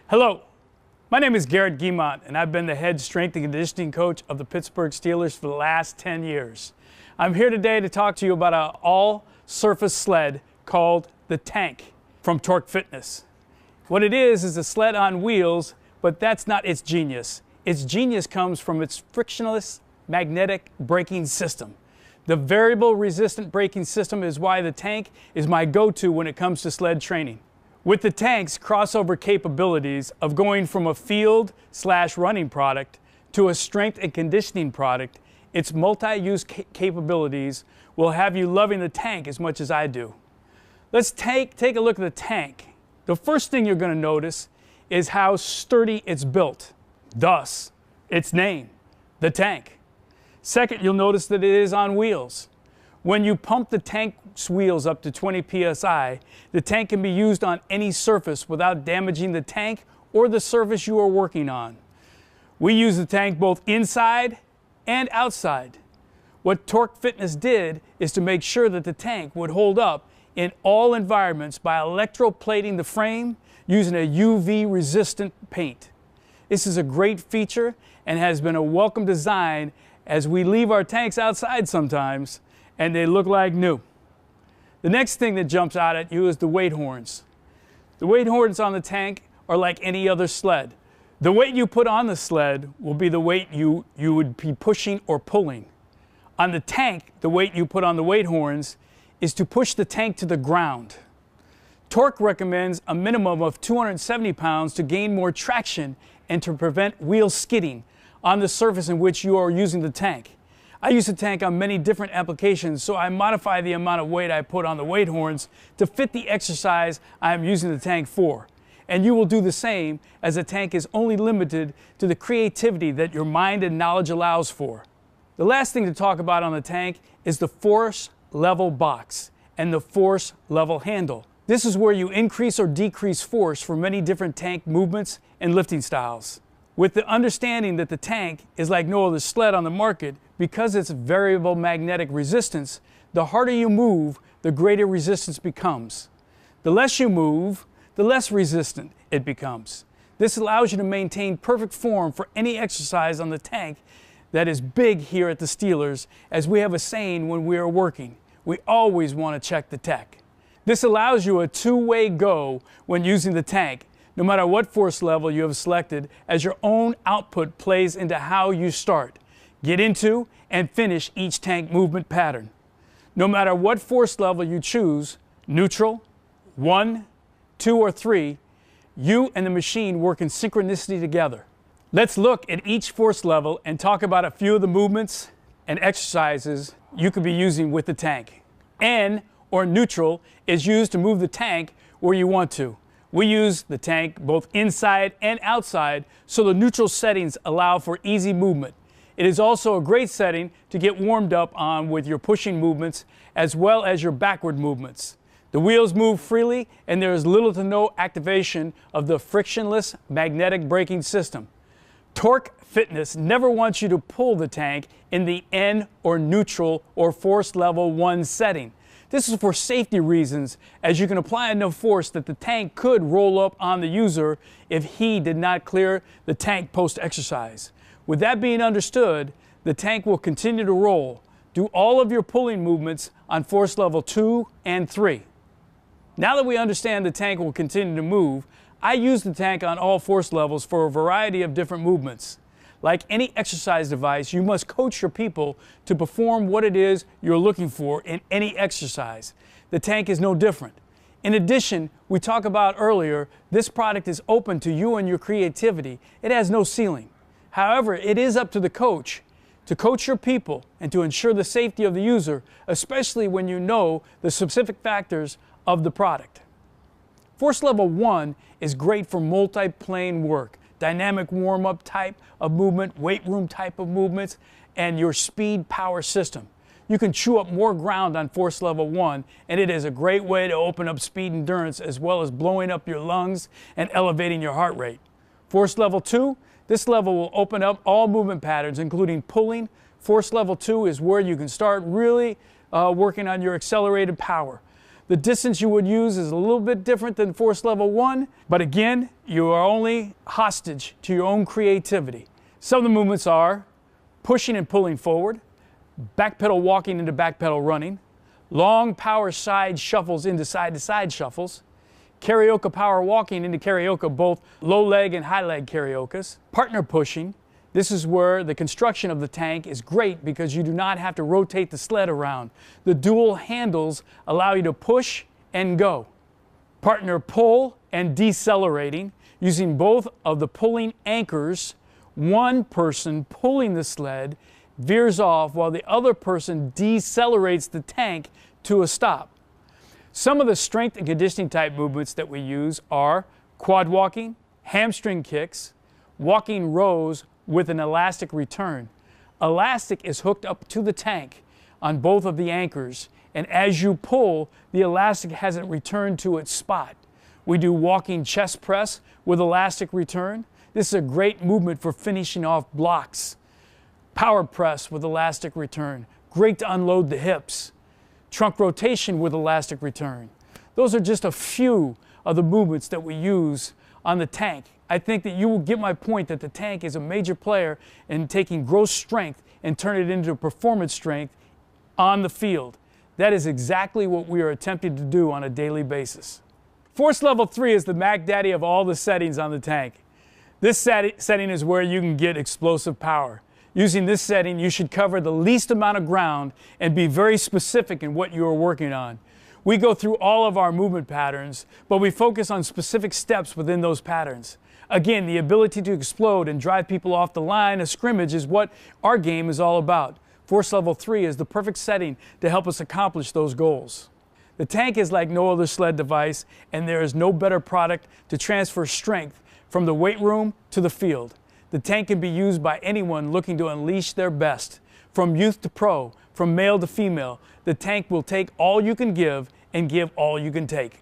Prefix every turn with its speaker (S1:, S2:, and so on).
S1: Hello, my name is Garrett Guimont, and I've been the head strength and conditioning coach of the Pittsburgh Steelers for the last 10 years. I'm here today to talk to you about an all-surface sled called the Tank from Torque Fitness. What it is a sled on wheels, but that's not its genius. Its genius comes from its frictionless magnetic braking system. The variable resistant braking system is why the Tank is my go-to when it comes to sled training. With the Tank's crossover capabilities of going from a field/running product to a strength and conditioning product, its multi-use capabilities will have you loving the Tank as much as I do. Let's take a look at the Tank. The first thing you're going to notice is how sturdy it's built, thus its name, the Tank. Second, you'll notice that it is on wheels. When you pump the Tank's wheels up to 20 psi, the Tank can be used on any surface without damaging the Tank or the surface you are working on. We use the Tank both inside and outside. What Torque Fitness did is to make sure that the Tank would hold up in all environments by electroplating the frame using a UV resistant paint. This is a great feature and has been a welcome design as we leave our Tanks outside sometimes and they look like new. The next thing that jumps out at you is the weight horns. The weight horns on the Tank are like any other sled. The weight you put on the sled will be the weight you would be pushing or pulling. On the Tank, the weight you put on the weight horns is to push the Tank to the ground. Torque recommends a minimum of 270 pounds to gain more traction and to prevent wheel skidding on the surface in which you are using the Tank. I use the Tank on many different applications, so I modify the amount of weight I put on the weight horns to fit the exercise I am using the Tank for. And you will do the same, as the Tank is only limited to the creativity that your mind and knowledge allows for. The last thing to talk about on the Tank is the force level box and the force level handle. This is where you increase or decrease force for many different Tank movements and lifting styles. With the understanding that the Tank is like no other sled on the market, because it's variable magnetic resistance, the harder you move, the greater resistance becomes. The less you move, the less resistant it becomes. This allows you to maintain perfect form for any exercise on the Tank that is big here at the Steelers, as we have a saying when we are working: we always want to check the tech. This allows you a two-way go when using the Tank, no matter what force level you have selected, as your own output plays into how you start, get into, and finish each Tank movement pattern. No matter what force level you choose, neutral, 1, 2, or 3, you and the machine work in synchronicity together. Let's look at each force level and talk about a few of the movements and exercises you could be using with the Tank. N, or neutral, is used to move the Tank where you want to. We use the Tank both inside and outside, so the neutral settings allow for easy movement. It is also a great setting to get warmed up on with your pushing movements as well as your backward movements. The wheels move freely and there is little to no activation of the frictionless magnetic braking system. Torque Fitness never wants you to pull the Tank in the N or neutral or force level 1 setting. This is for safety reasons, as you can apply enough force that the Tank could roll up on the user if he did not clear the Tank post-exercise. With that being understood, the Tank will continue to roll. Do all of your pulling movements on force level 2 and 3. Now that we understand the Tank will continue to move, I use the Tank on all force levels for a variety of different movements. Like any exercise device, you must coach your people to perform what it is you're looking for in any exercise. The Tank is no different. In addition, we talked about earlier, this product is open to you and your creativity. It has no ceiling. However, it is up to the coach to coach your people and to ensure the safety of the user, especially when you know the specific factors of the product. Force level 1 is great for multi-plane work, dynamic warm-up type of movement, weight room type of movements, and your speed power system. You can chew up more ground on force level 1, and it is a great way to open up speed endurance as well as blowing up your lungs and elevating your heart rate. Force level 2, this level will open up all movement patterns, including pulling. Force level 2 is where you can start really working on your accelerated power. The distance you would use is a little bit different than force level 1, but again, you are only hostage to your own creativity. Some of the movements are pushing and pulling forward, back pedal walking into back pedal running, long power side shuffles into side to side shuffles, karaoke power walking into karaoke, both low leg and high leg karaokes, partner pushing. This is where the construction of the tank is great because you do not have to rotate the sled around. The dual handles allow you to push and go. Partner pull and decelerating, using both of the pulling anchors. One person pulling the sled veers off while the other person decelerates the tank to a stop. Some of the strength and conditioning type movements that we use are quad walking, hamstring kicks, walking rows with an elastic return. Elastic is hooked up to the tank on both of the anchors, and as you pull, the elastic hasn't returned to its spot. We do walking chest press with elastic return. This is a great movement for finishing off blocks. Power press with elastic return. Great to unload the hips. Trunk rotation with elastic return. Those are just a few of the movements that we use on the tank. I think that you will get my point that the tank is a major player in taking gross strength and turn it into performance strength on the field. That is exactly what we are attempting to do on a daily basis. Force level 3 is the Mac Daddy of all the settings on the tank. This setting is where you can get explosive power. Using this setting, you should cover the least amount of ground and be very specific in what you are working on. We go through all of our movement patterns, but we focus on specific steps within those patterns. Again, the ability to explode and drive people off the line of scrimmage is what our game is all about. Force level 3 is the perfect setting to help us accomplish those goals. The tank is like no other sled device, and there is no better product to transfer strength from the weight room to the field. The tank can be used by anyone looking to unleash their best. From youth to pro, from male to female, the tank will take all you can give and give all you can take.